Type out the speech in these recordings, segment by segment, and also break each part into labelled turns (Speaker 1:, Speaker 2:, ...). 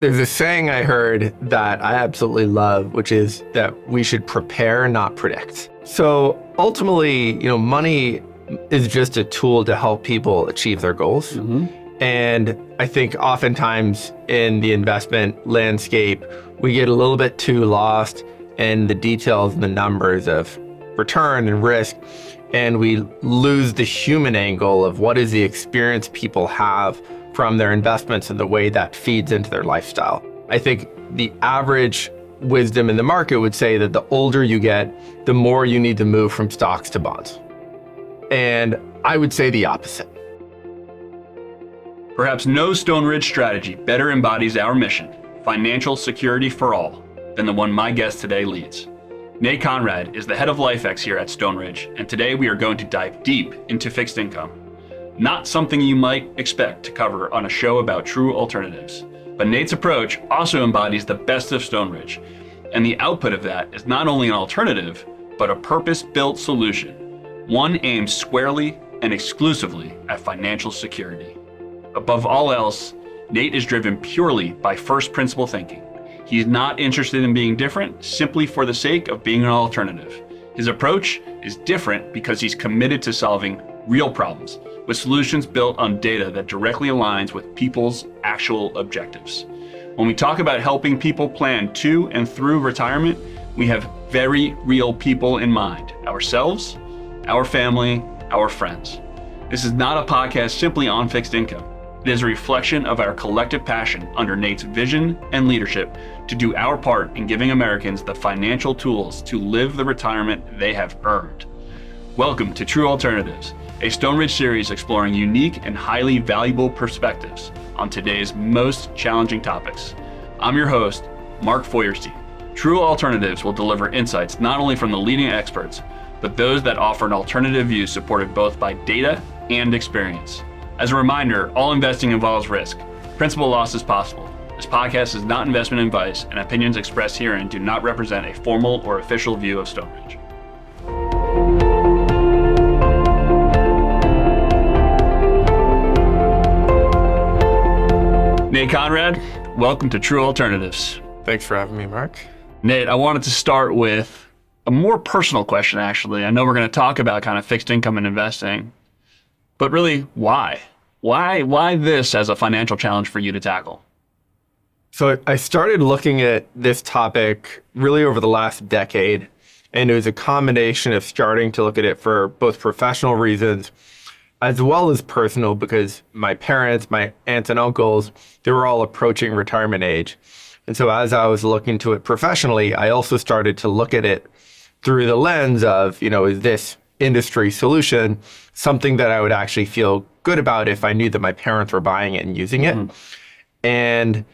Speaker 1: There's a saying I heard that I absolutely love, which is that we should prepare, not predict. So ultimately, money is just a tool to help people achieve their goals. And I think oftentimes in the investment landscape, we get a little bit too lost in the details and the numbers of return and risk. And we lose the human angle of what is the experience people have from their investments and the way that feeds into their lifestyle. I think the average wisdom in the market would say that the older you get, the more you need to move from stocks to bonds. And I would say the opposite.
Speaker 2: Perhaps no Stone Ridge strategy better embodies our mission, financial security for all, than the one my guest today leads. Nate Conrad is the head of LifeX here at Stone Ridge, and today we are going to dive deep into fixed income. Not something you might expect to cover on a show about true alternatives, but Nate's approach also embodies the best of Stone Ridge, and the output of that is not only an alternative, but a purpose-built solution, one aimed squarely and exclusively at financial security. Above all else, Nate is driven purely by first principle thinking. He's not interested in being different simply for the sake of being an alternative. His approach is different because he's committed to solving real problems with solutions built on data that directly aligns with people's actual objectives. When we talk about helping people plan to and through retirement, we have very real people in mind: ourselves, our family, our friends. This is not a podcast simply on fixed income. It is a reflection of our collective passion under Nate's vision and leadership to do our part in giving Americans the financial tools to live the retirement they have earned. Welcome to True Alternatives, a Stone Ridge series exploring unique and highly valuable perspectives on today's most challenging topics. I'm your host, Marc Feuerstein. True Alternatives will deliver insights not only from the leading experts, but those that offer an alternative view supported both by data and experience. As a reminder, all investing involves risk. Principal loss is possible. This podcast is not investment advice, and opinions expressed herein do not represent a formal or official view of Stone Ridge. Nate Conrad, welcome to True Alternatives.
Speaker 1: Thanks for having me, Marc.
Speaker 2: Nate, I wanted to start with a more personal question, actually. I know we're going to talk about kind of fixed income and investing, but really, why? Why this as a financial challenge for you to tackle?
Speaker 1: So I started looking at this topic really over the last decade, and it was a combination of starting to look at it for both professional reasons as well as personal, because my parents, my aunts and uncles, they were all approaching retirement age. And so as I was looking to it professionally, I also started to look at it through the lens of, is this industry solution something that I would actually feel good about if I knew that my parents were buying it and using it? And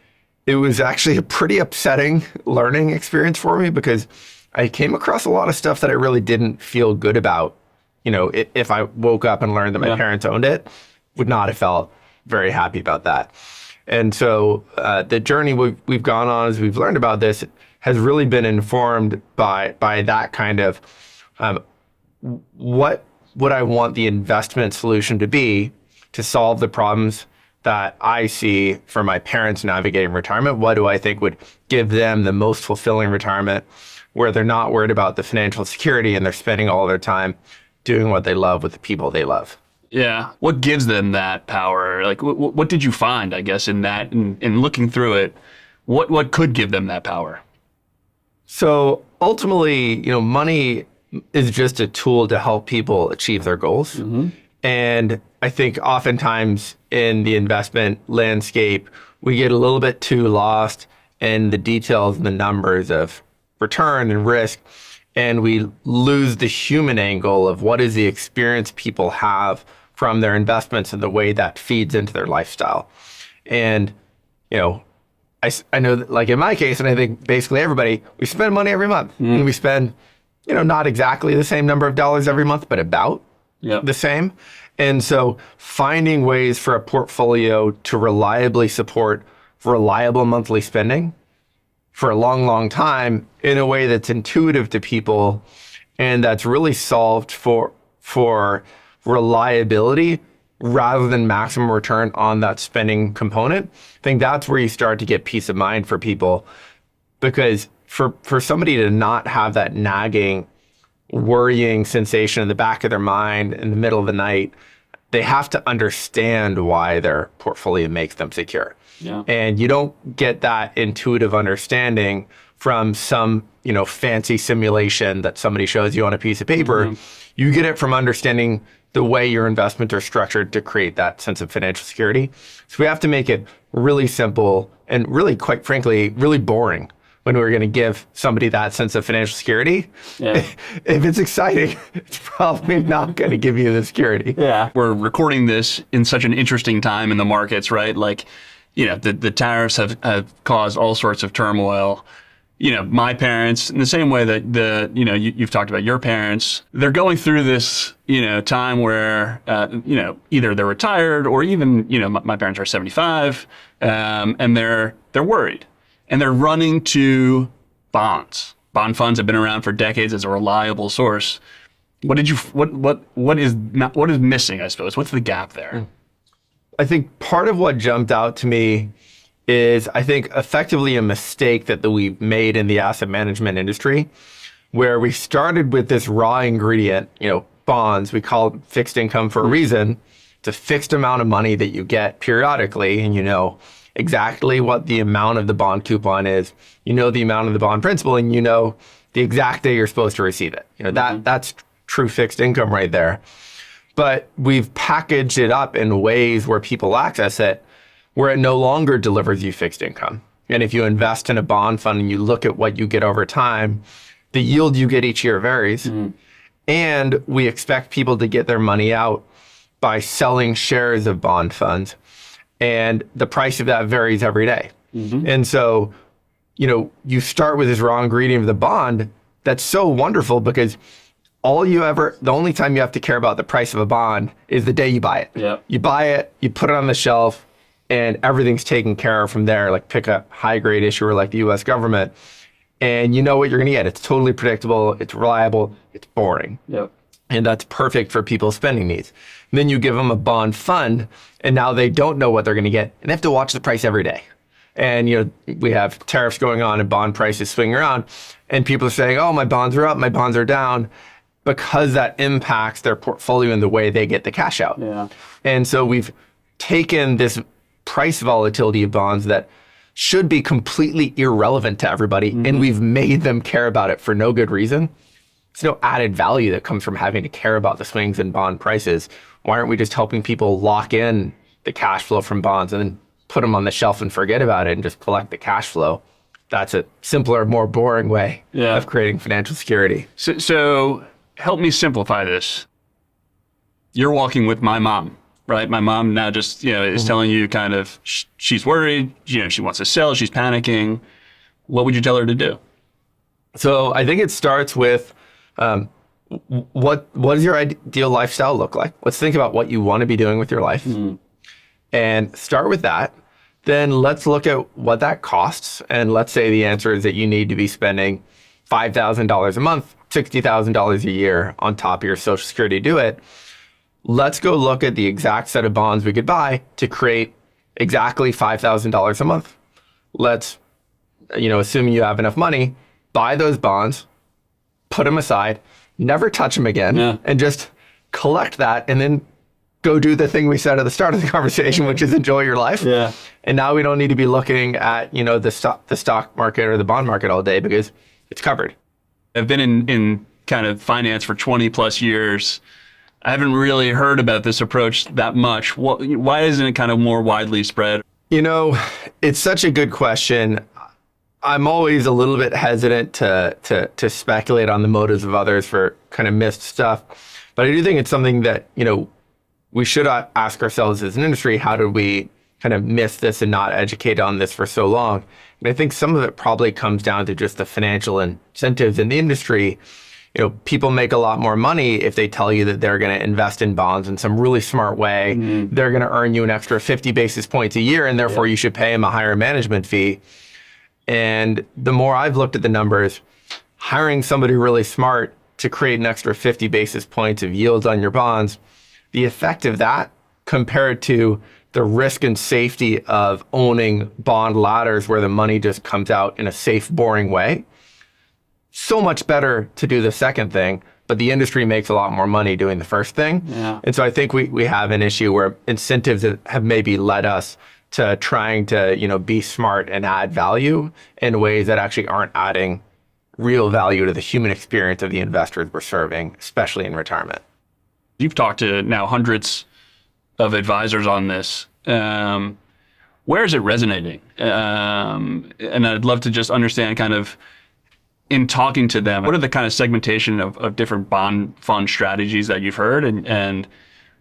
Speaker 1: it was actually a pretty upsetting learning experience for me, because I came across a lot of stuff that I really didn't feel good about. If I woke up and learned that my parents owned it, would not have felt very happy about that. And so the journey we've gone on as we've learned about this has really been informed by that kind of what would I want the investment solution to be to solve the problems that I see for my parents navigating retirement? What do I think would give them the most fulfilling retirement, where they're not worried about the financial security and they're spending all their time doing what they love with the people they love?
Speaker 2: Yeah. What gives them that power? Like, what did you find, I guess, in that, in looking through it? What could give them that power?
Speaker 1: So ultimately, money is just a tool to help people achieve their goals. And I think oftentimes in the investment landscape, we get a little bit too lost in the details and the numbers of return and risk. And we lose the human angle of what is the experience people have from their investments and the way that feeds into their lifestyle. And, I know that, like in my case, and I think basically everybody, we spend money every month. And we spend, not exactly the same number of dollars every month, but about the same. And so finding ways for a portfolio to reliably support reliable monthly spending for a long, long time in a way that's intuitive to people and that's really solved for reliability rather than maximum return on that spending component, I think that's where you start to get peace of mind for people. Because for somebody to not have that nagging, worrying sensation in the back of their mind in the middle of the night, they have to understand why their portfolio makes them secure.
Speaker 2: Yeah.
Speaker 1: And you don't get that intuitive understanding from some, fancy simulation that somebody shows you on a piece of paper. You get it from understanding the way your investments are structured to create that sense of financial security. So we have to make it really simple and really, quite frankly, really boring when we're going to give somebody that sense of financial security.
Speaker 2: Yeah.
Speaker 1: If it's exciting, it's probably not going to give you the security.
Speaker 2: Yeah. We're recording this in such an interesting time in the markets, right? Like, the tariffs have caused all sorts of turmoil. My parents, in the same way that you've talked about your parents, they're going through this, time where, either they're retired or even, my parents are 75, and they're worried. And they're running to bonds. Bond funds have been around for decades as a reliable source. What is missing, I suppose? What's the gap there?
Speaker 1: I think part of what jumped out to me is, I think, effectively a mistake that we've made in the asset management industry, where we started with this raw ingredient, bonds. We call it fixed income for a reason. It's a fixed amount of money that you get periodically, and exactly what the amount of the bond coupon is, the amount of the bond principal, and the exact day you're supposed to receive it. That's true fixed income right there. But we've packaged it up in ways where people access it, where it no longer delivers you fixed income. And if you invest in a bond fund and you look at what you get over time, the yield you get each year varies. And we expect people to get their money out by selling shares of bond funds. And the price of that varies every day. And so, you start with this raw ingredient of the bond. That's so wonderful because the only time you have to care about the price of a bond is the day you buy it.
Speaker 2: Yeah.
Speaker 1: You buy it, you put it on the shelf, and everything's taken care of from there. Like, pick a high grade issuer like the US government, and you know what you're going to get. It's totally predictable, it's reliable, it's boring.
Speaker 2: Yep.
Speaker 1: And that's perfect for people's spending needs. And then you give them a bond fund, and now they don't know what they're going to get, and they have to watch the price every day. And we have tariffs going on and bond prices swinging around, and people are saying, "Oh, my bonds are up, my bonds are down," because that impacts their portfolio and the way they get the cash out.
Speaker 2: Yeah.
Speaker 1: And so we've taken this price volatility of bonds that should be completely irrelevant to everybody, and we've made them care about it for no good reason. There's no added value that comes from having to care about the swings in bond prices. Why aren't we just helping people lock in the cash flow from bonds and then put them on the shelf and forget about it and just collect the cash flow? That's a simpler, more boring way of creating financial security.
Speaker 2: So help me simplify this. You're walking with my mom, right? My mom now just, is telling you kind of, she's worried, she wants to sell, she's panicking. What would you tell her to do?
Speaker 1: So I think it starts with, what does your ideal lifestyle look like? Let's think about what you want to be doing with your life and start with that. Then let's look at what that costs. And let's say the answer is that you need to be spending $5,000 a month, $60,000 a year on top of your Social Security to do it. Let's go look at the exact set of bonds we could buy to create exactly $5,000 a month. Let's, assuming you have enough money, buy those bonds, put them aside, never touch them again, and just collect that, and then go do the thing we said at the start of the conversation, which is enjoy your life.
Speaker 2: Yeah.
Speaker 1: And now we don't need to be looking at, the stock market or the bond market all day because it's covered.
Speaker 2: I've been in kind of finance for 20 plus years. I haven't really heard about this approach that much. Why isn't it kind of more widely spread?
Speaker 1: It's such a good question. I'm always a little bit hesitant to speculate on the motives of others for kind of missed stuff. But I do think it's something that, we should ask ourselves as an industry, how did we kind of miss this and not educate on this for so long? And I think some of it probably comes down to just the financial incentives in the industry. People make a lot more money if they tell you that they're going to invest in bonds in some really smart way. They're going to earn you an extra 50 basis points a year, and therefore you should pay them a higher management fee. And the more I've looked at the numbers, hiring somebody really smart to create an extra 50 basis points of yields on your bonds, the effect of that compared to the risk and safety of owning bond ladders where the money just comes out in a safe, boring way. So much better to do the second thing, but the industry makes a lot more money doing the first thing.
Speaker 2: Yeah.
Speaker 1: And so I think we have an issue where incentives have maybe led us to trying to, be smart and add value in ways that actually aren't adding real value to the human experience of the investors we're serving, especially in retirement.
Speaker 2: You've talked to now hundreds of advisors on this. Where is it resonating? And I'd love to just understand kind of in talking to them, what are the kind of segmentation of different bond fund strategies that you've heard, and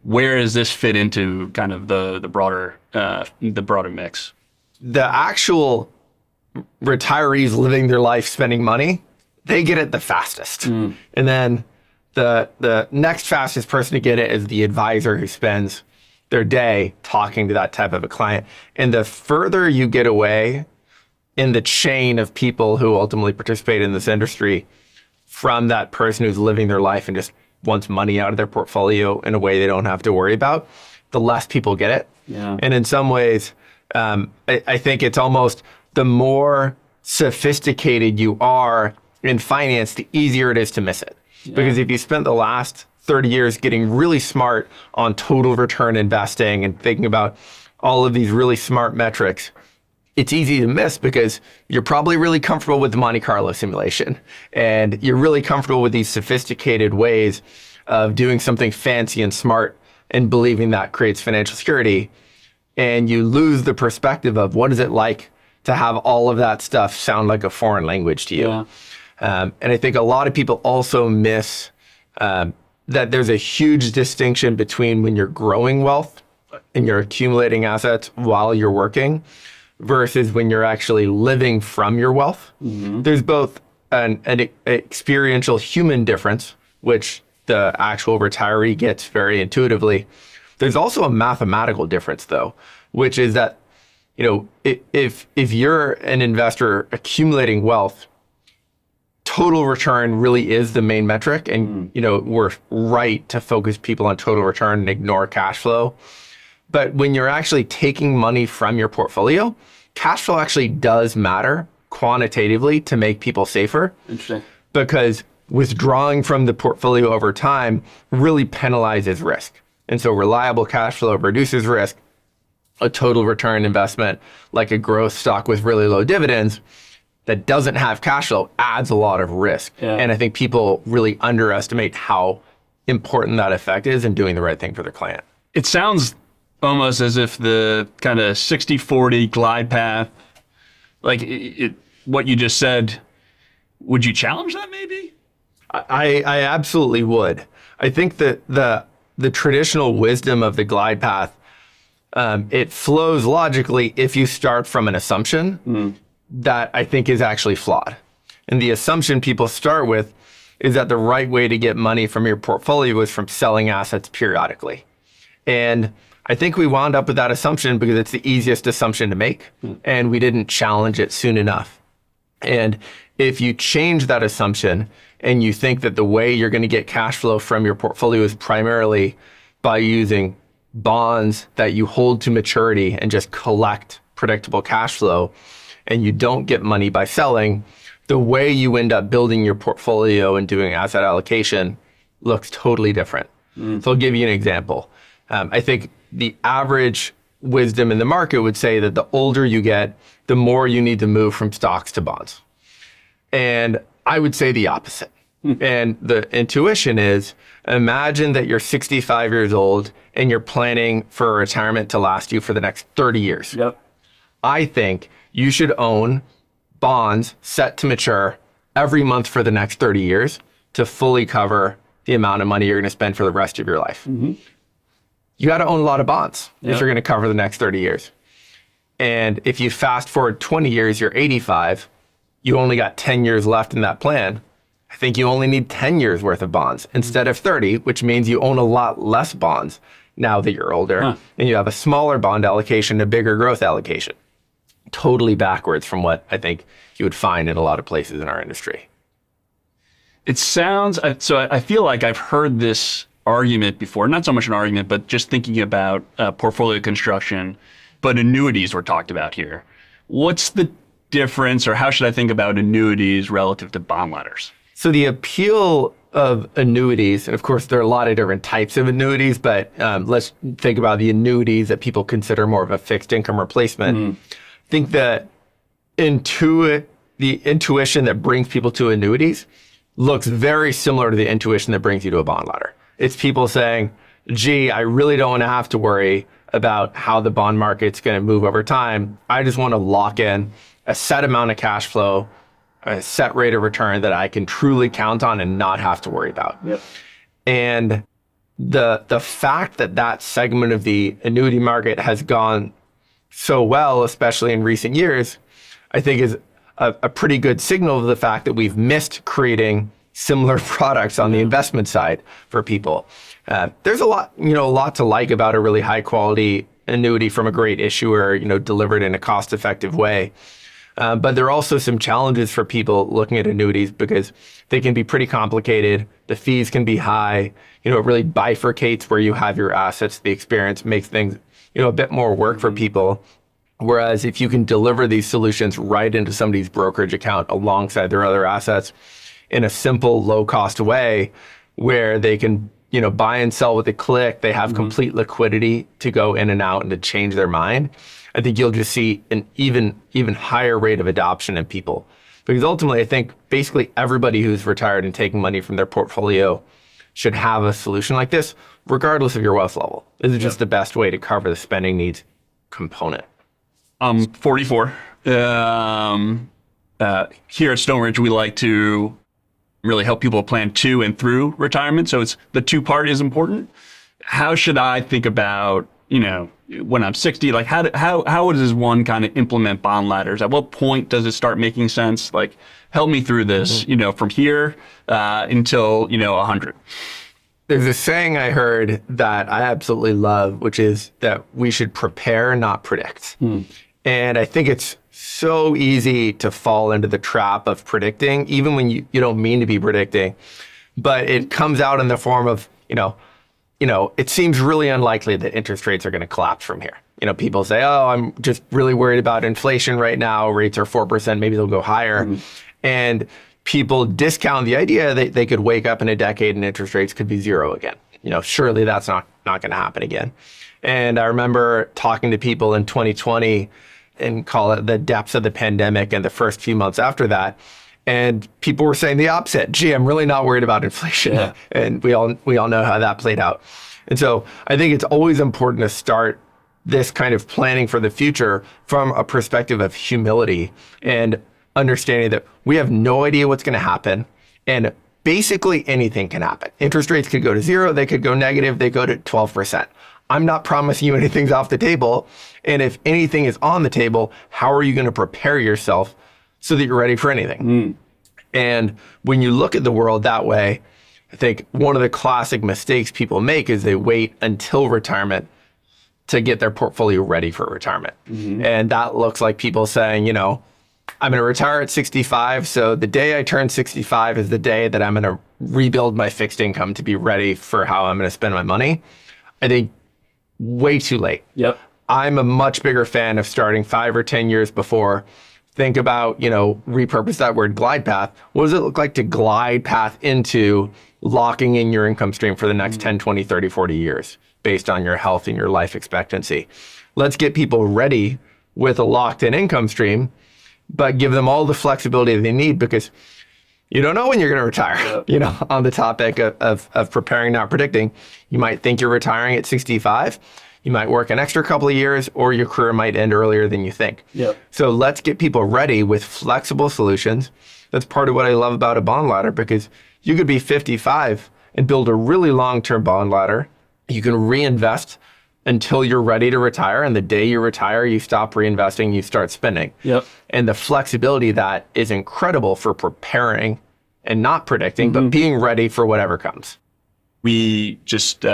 Speaker 2: where does this fit into kind of the broader mix?
Speaker 1: The actual retirees living their life spending money, they get it the fastest. And then the next fastest person to get it is the advisor who spends their day talking to that type of a client. And the further you get away in the chain of people who ultimately participate in this industry from that person who's living their life and just wants money out of their portfolio in a way they don't have to worry about, the less people get it.
Speaker 2: Yeah.
Speaker 1: And in some ways, I think it's almost the more sophisticated you are in finance, the easier it is to miss it. Yeah. Because if you spent the last 30 years getting really smart on total return investing and thinking about all of these really smart metrics, it's easy to miss because you're probably really comfortable with the Monte Carlo simulation and you're really comfortable with these sophisticated ways of doing something fancy and smart and believing that creates financial security. And you lose the perspective of what is it like to have all of that stuff sound like a foreign language to you. Yeah. And I think a lot of people also miss that there's a huge distinction between when you're growing wealth and you're accumulating assets while you're working versus when you're actually living from your wealth. Mm-hmm. There's both an experiential human difference, which the actual retiree gets very intuitively. There's also a mathematical difference, though, which is that, if you're an investor accumulating wealth, total return really is the main metric. And, we're right to focus people on total return and ignore cash flow. But when you're actually taking money from your portfolio, cash flow actually does matter quantitatively to make people safer.
Speaker 2: Interesting.
Speaker 1: Because withdrawing from the portfolio over time really penalizes risk. And so reliable cash flow reduces risk. A total return investment, like a growth stock with really low dividends that doesn't have cash flow, adds a lot of risk. Yeah. And I think people really underestimate how important that effect is in doing the right thing for their client.
Speaker 2: It sounds almost as if the kind of 60-40 glide path, like what you just said, would you challenge that maybe?
Speaker 1: I absolutely would. I think that the traditional wisdom of the glide path, it flows logically if you start from an assumption that I think is actually flawed. And the assumption people start with is that the right way to get money from your portfolio is from selling assets periodically. And I think we wound up with that assumption because it's the easiest assumption to make, and we didn't challenge it soon enough. And if you change that assumption and you think that the way you're going to get cash flow from your portfolio is primarily by using bonds that you hold to maturity and just collect predictable cash flow, and you don't get money by selling, the way you end up building your portfolio and doing asset allocation looks totally different. So I'll give you an example. I think the average wisdom in the market would say that the older you get, the more you need to move from stocks to bonds. And I would say the opposite. And the intuition is, imagine that you're 65 years old and you're planning for a retirement to last you for the next 30 years.
Speaker 2: Yep.
Speaker 1: I think you should own bonds set to mature every month for the next 30 years to fully cover the amount of money you're going to spend for the rest of your life. Mm-hmm. You got to own a lot of bonds if you're going to cover the next 30 years. And if you fast forward 20 years, you're 85, you only got 10 years left in that plan. I think you only need 10 years worth of bonds instead of 30, which means you own a lot less bonds now that you're older. And you have a smaller bond allocation, a bigger growth allocation. Totally backwards from what I think you would find in a lot of places in our industry.
Speaker 2: It sounds, so I feel like I've heard this argument before, not so much an argument, but just thinking about portfolio construction, but annuities were talked about here. What's the difference, or how should I think about annuities relative to bond ladders?
Speaker 1: So the appeal of annuities, and of course there are a lot of different types of annuities, but let's think about the annuities that people consider more of a fixed income replacement. I think that the intuition that brings people to annuities looks very similar to the intuition that brings you to a bond ladder. It's people saying, gee, I really don't want to have to worry about how the bond market's going to move over time. I just want to lock in a set amount of cash flow, a set rate of return that I can truly count on and not have to worry about.
Speaker 2: Yep.
Speaker 1: And the fact that that segment of the annuity market has gone so well, especially in recent years, I think is a pretty good signal of the fact that we've missed creating similar products on the investment side for people. There's a lot to like about a really high quality annuity from a great issuer, delivered in a cost effective way. But there are also some challenges for people looking at annuities because they can be pretty complicated. The fees can be high. It really bifurcates where you have your assets. The experience makes things, a bit more work for people. Whereas if you can deliver these solutions right into somebody's brokerage account alongside their other assets in a simple, low cost way where they can, buy and sell with a click, they have complete liquidity to go in and out and to change their mind, I think you'll just see an even higher rate of adoption in people. Because ultimately, I think basically everybody who's retired and taking money from their portfolio should have a solution like this, regardless of your wealth level. This is just the best way to cover the spending needs component.
Speaker 2: 44. Here at Stonebridge, we like to really help people plan to and through retirement. So it's the two-part is important. How should I think about, when I'm 60, like how does one kind of implement bond ladders? At what point does it start making sense? Like, help me through this, from here until, 100.
Speaker 1: There's a saying I heard that I absolutely love, which is that we should prepare, not predict. And I think it's so easy to fall into the trap of predicting, even when you don't mean to be predicting. But it comes out in the form of, it seems really unlikely that interest rates are going to collapse from here. People say, oh, I'm just really worried about inflation right now. Rates are 4%, maybe they'll go higher. And people discount the idea that they could wake up in a decade and interest rates could be zero again. Surely that's not going to happen again. And I remember talking to people in 2020 and call it the depths of the pandemic and the first few months after that. And people were saying the opposite. Gee, I'm really not worried about inflation. Yeah. And we all know how that played out. And so I think it's always important to start this kind of planning for the future from a perspective of humility and understanding that we have no idea what's going to happen. And basically anything can happen. Interest rates could go to zero. They could go negative. They go to 12%. I'm not promising you anything's off the table. And if anything is on the table, how are you going to prepare yourself so that you're ready for anything? And when you look at the world that way, I think one of the classic mistakes people make is they wait until retirement to get their portfolio ready for retirement. And that looks like people saying, I'm going to retire at 65. So the day I turn 65 is the day that I'm going to rebuild my fixed income to be ready for how I'm going to spend my money. I think way too late.
Speaker 2: Yep.
Speaker 1: I'm a much bigger fan of starting 5 or 10 years before. Think about, repurpose that word glide path. What does it look like to glide path into locking in your income stream for the next 10, 20, 30, 40 years based on your health and your life expectancy? Let's get people ready with a locked in income stream, but give them all the flexibility they need because you don't know when you're going to retire. Yep. On the topic of preparing, not predicting, you might think you're retiring at 65. You might work an extra couple of years or your career might end earlier than you think.
Speaker 2: Yep.
Speaker 1: So let's get people ready with flexible solutions. That's part of what I love about a bond ladder because you could be 55 and build a really long-term bond ladder. You can reinvest until you're ready to retire. And the day you retire, you stop reinvesting, you start spending.
Speaker 2: Yep. And
Speaker 1: the flexibility of that is incredible for preparing and not predicting, but being ready for whatever comes.
Speaker 2: We just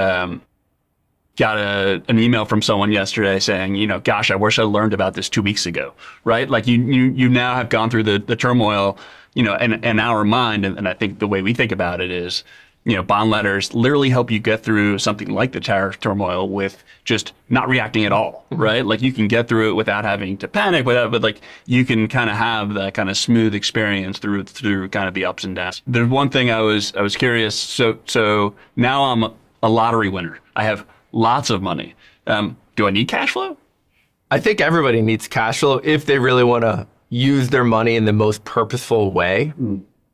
Speaker 2: got an email from someone yesterday saying, gosh, I wish I learned about this 2 weeks ago, right? Like you now have gone through the turmoil, in our mind. And I think the way we think about it is, bond letters literally help you get through something like the tariff turmoil with just not reacting at all, right? Like you can get through it without having to panic, but like you can kind of have that kind of smooth experience through kind of the ups and downs. There's one thing I was curious. So now I'm a lottery winner. I have lots of money. Do I need cash flow?
Speaker 1: I think everybody needs cash flow if they really want to use their money in the most purposeful way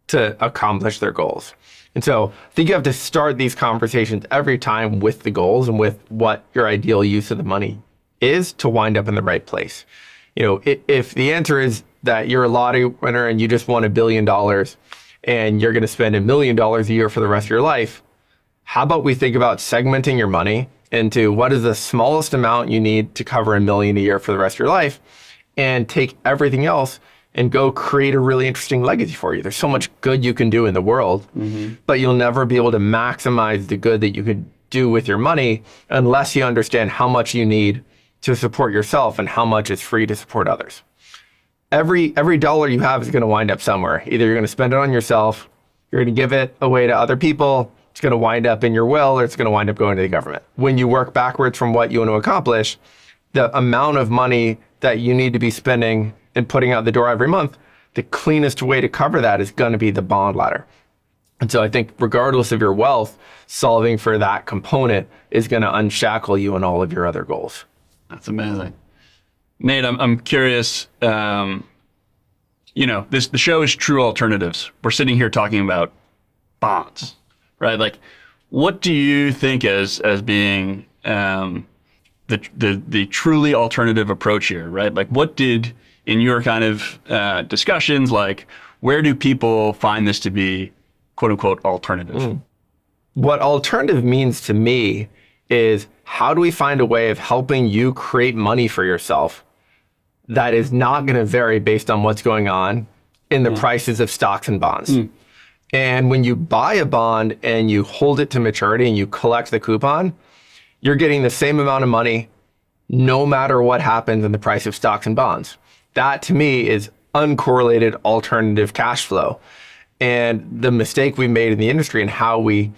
Speaker 1: to accomplish their goals. And so I think you have to start these conversations every time with the goals and with what your ideal use of the money is to wind up in the right place. If the answer is that you're a lottery winner and you just won $1 billion and you're going to spend $1 million a year for the rest of your life, how about we think about segmenting your money into what is the smallest amount you need to cover $1 million a year for the rest of your life, and take everything else and go create a really interesting legacy for you. There's so much good you can do in the world, but you'll never be able to maximize the good that you could do with your money unless you understand how much you need to support yourself and how much is free to support others. Every dollar you have is going to wind up somewhere. Either you're going to spend it on yourself, you're going to give it away to other people, it's going to wind up in your will, or it's going to wind up going to the government. When you work backwards from what you want to accomplish, the amount of money that you need to be spending and putting out the door every month, the cleanest way to cover that is going to be the bond ladder. And so I think regardless of your wealth, solving for that component is going to unshackle you in all of your other goals.
Speaker 2: That's amazing. Nate, I'm curious, the show is True Alternatives. We're sitting here talking about bonds, right? Like, what do you think as being the truly alternative approach here, right? Like, what did, in your kind of discussions, like, where do people find this to be, quote unquote, alternative?
Speaker 1: What alternative means to me is, how do we find a way of helping you create money for yourself that is not going to vary based on what's going on in the prices of stocks and bonds? And when you buy a bond and you hold it to maturity and you collect the coupon, you're getting the same amount of money no matter what happens in the price of stocks and bonds. That to me is uncorrelated alternative cash flow. And the mistake we made in the industry and how we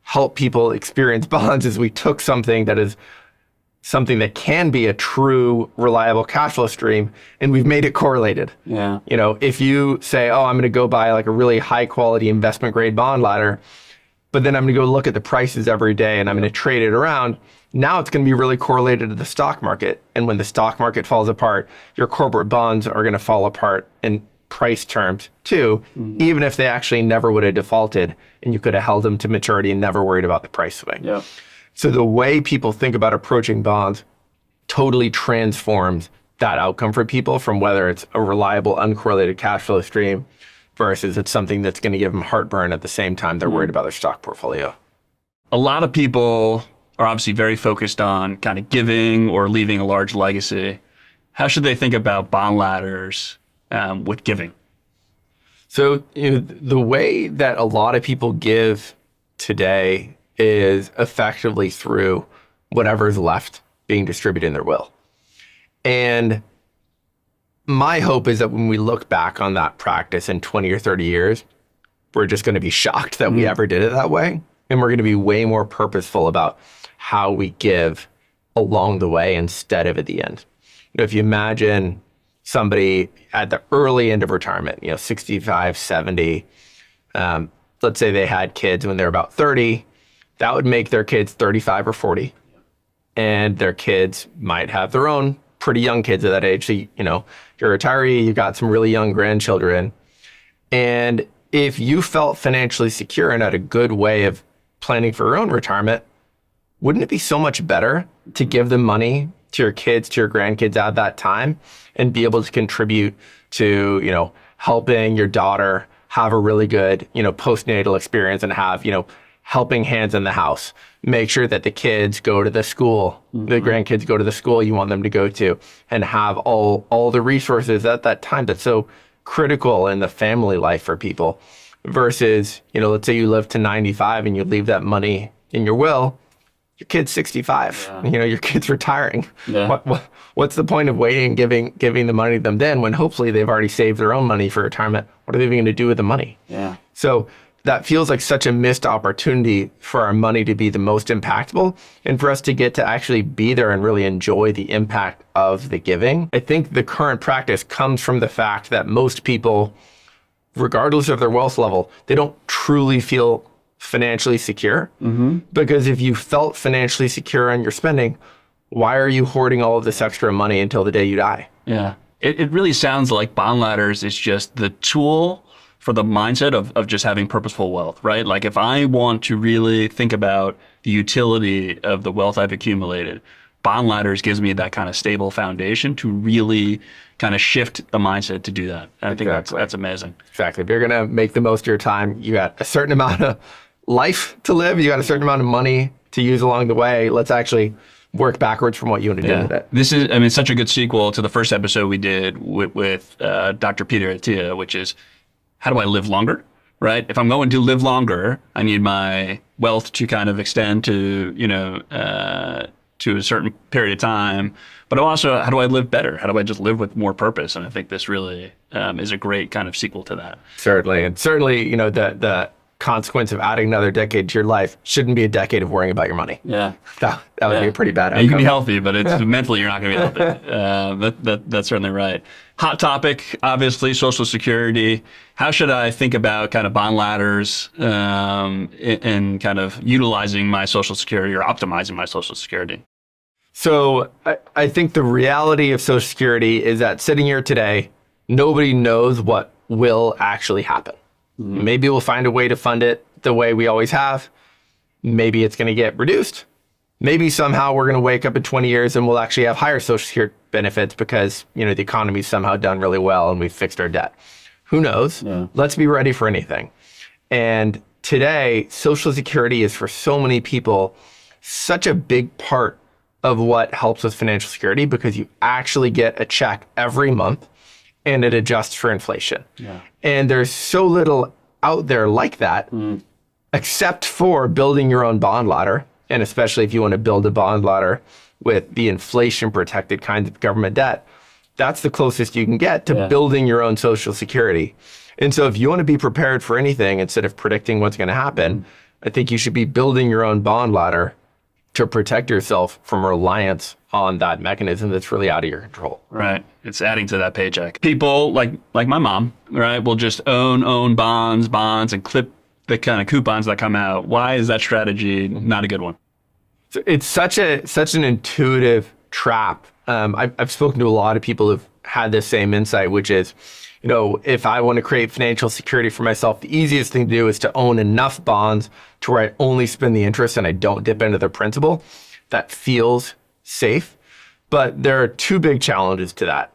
Speaker 1: help people experience bonds is we took something that is something that can be a true reliable cash flow stream and we've made it correlated.
Speaker 2: Yeah.
Speaker 1: If you say, oh, I'm going to go buy like a really high quality investment grade bond ladder, but then I'm going to go look at the prices every day and I'm going to trade it around. Now it's going to be really correlated to the stock market. And when the stock market falls apart, your corporate bonds are going to fall apart in price terms too, even if they actually never would have defaulted and you could have held them to maturity and never worried about the price swing.
Speaker 2: Yeah.
Speaker 1: So the way people think about approaching bonds totally transforms that outcome for people, from whether it's a reliable, uncorrelated cash flow stream versus it's something that's going to give them heartburn at the same time they're worried about their stock portfolio.
Speaker 2: A lot of people are obviously very focused on kind of giving or leaving a large legacy. How should they think about bond ladders with giving?
Speaker 1: So the way that a lot of people give today is effectively through whatever's left being distributed in their will. And my hope is that when we look back on that practice in 20 or 30 years, we're just going to be shocked that we ever did it that way. And we're going to be way more purposeful about how we give along the way instead of at the end. If you imagine somebody at the early end of retirement, 65, 70, let's say they had kids when they're about 30, that would make their kids 35 or 40. And their kids might have their own pretty young kids at that age. So, you're a retiree, you got some really young grandchildren. And if you felt financially secure and had a good way of planning for your own retirement, wouldn't it be so much better to give them money to your kids, to your grandkids at that time and be able to contribute to, helping your daughter have a really good, postnatal experience and have, helping hands in the house. Make sure that the kids go to the school, the grandkids go to the school you want them to go to, and have all the resources at that time that's so critical in the family life for people. Versus, let's say you live to 95 and you leave that money in your will, your kid's 65, your kid's retiring. Yeah. What's the point of waiting and giving the money to them then when hopefully they've already saved their own money for retirement? What are they even going to do with the money?
Speaker 2: Yeah.
Speaker 1: So that feels like such a missed opportunity for our money to be the most impactful and for us to get to actually be there and really enjoy the impact of the giving. I think the current practice comes from the fact that most people, regardless of their wealth level, they don't truly feel financially secure. Because if you felt financially secure on your spending, why are you hoarding all of this extra money until the day you die?
Speaker 2: Yeah. It really sounds like bond ladders is just the tool for the mindset of just having purposeful wealth, right? Like if I want to really think about the utility of the wealth I've accumulated, bond ladders gives me that kind of stable foundation to really kind of shift the mindset to do that. And I think that's amazing.
Speaker 1: Exactly. If you're going to make the most of your time, you got a certain amount of life to live, you got a certain amount of money to use along the way. Let's actually work backwards from what you want to do with it.
Speaker 2: This is, such a good sequel to the first episode we did with Dr. Peter Attia, which is, how do I live longer, right? If I'm going to live longer, I need my wealth to kind of extend to, to a certain period of time. But also, how do I live better? How do I just live with more purpose? And I think this really is a great kind of sequel to that.
Speaker 1: Certainly. And certainly, the consequence of adding another decade to your life shouldn't be a decade of worrying about your money.
Speaker 2: Yeah.
Speaker 1: That would be a pretty bad outcome.
Speaker 2: You can be healthy, but it's mentally you're not going to be healthy. That's certainly right. Hot topic, obviously, Social Security. How should I think about kind of bond ladders and kind of utilizing my Social Security or optimizing my Social Security?
Speaker 1: So I think the reality of Social Security is that sitting here today, nobody knows what will actually happen. Maybe we'll find a way to fund it the way we always have. Maybe it's going to get reduced. Maybe somehow we're going to wake up in 20 years and we'll actually have higher Social Security benefits because, the economy's somehow done really well and we've fixed our debt. Who knows? Yeah. Let's be ready for anything. And today, Social Security is for so many people such a big part of what helps with financial security because you actually get a check every month and it adjusts for inflation. Yeah. And there's so little out there like that, except for building your own bond ladder. And especially if you want to build a bond ladder with the inflation protected kinds of government debt, that's the closest you can get to building your own Social Security. And so if you want to be prepared for anything instead of predicting what's going to happen, I think you should be building your own bond ladder to protect yourself from reliance on that mechanism that's really out of your control.
Speaker 2: Right. It's adding to that paycheck. People like my mom, right, will just own bonds and clip the kind of coupons that come out. Why is that strategy not a good one?
Speaker 1: So it's such an intuitive trap. I've spoken to a lot of people who've had this same insight, which is, if I want to create financial security for myself, the easiest thing to do is to own enough bonds to where I only spend the interest and I don't dip into the principal. That feels safe. But there are two big challenges to that.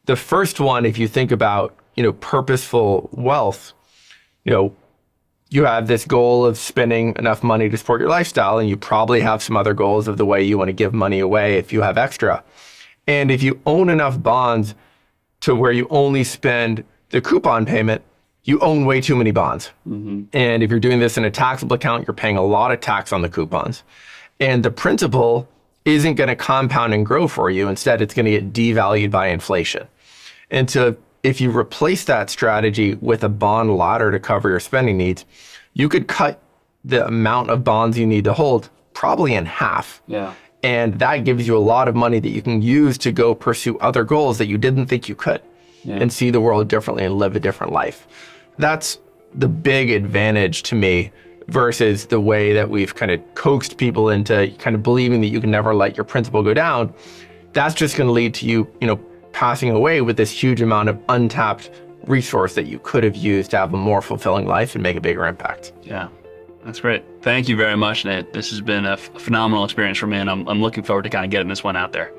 Speaker 1: The first one, if you think about, purposeful wealth, you have this goal of spending enough money to support your lifestyle, and you probably have some other goals of the way you want to give money away if you have extra. And if you own enough bonds to where you only spend the coupon payment, you own way too many bonds. And if you're doing this in a taxable account, you're paying a lot of tax on the coupons. And the principal isn't going to compound and grow for you. Instead, it's going to get devalued by inflation. And so if you replace that strategy with a bond ladder to cover your spending needs, you could cut the amount of bonds you need to hold probably in half. Yeah. And that gives you a lot of money that you can use to go pursue other goals that you didn't think you could and see the world differently and live a different life. That's the big advantage to me versus the way that we've kind of coaxed people into kind of believing that you can never let your principal go down. That's just going to lead to you, passing away with this huge amount of untapped resource that you could have used to have a more fulfilling life and make a bigger impact.
Speaker 2: Yeah, that's great. Thank you very much, Nate. This has been a phenomenal experience for me, and I'm looking forward to kind of getting this one out there.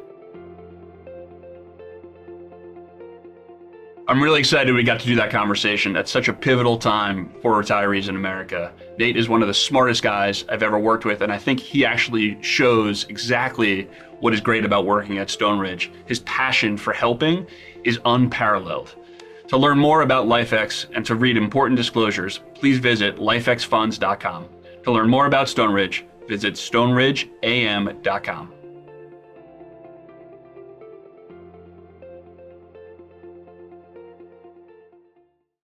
Speaker 2: I'm really excited we got to do that conversation at such a pivotal time for retirees in America. Nate is one of the smartest guys I've ever worked with, and I think he actually shows exactly what is great about working at Stone Ridge. His passion for helping is unparalleled. To learn more about LifeX and to read important disclosures, please visit lifexfunds.com. To learn more about Stone Ridge, visit stoneridgeam.com.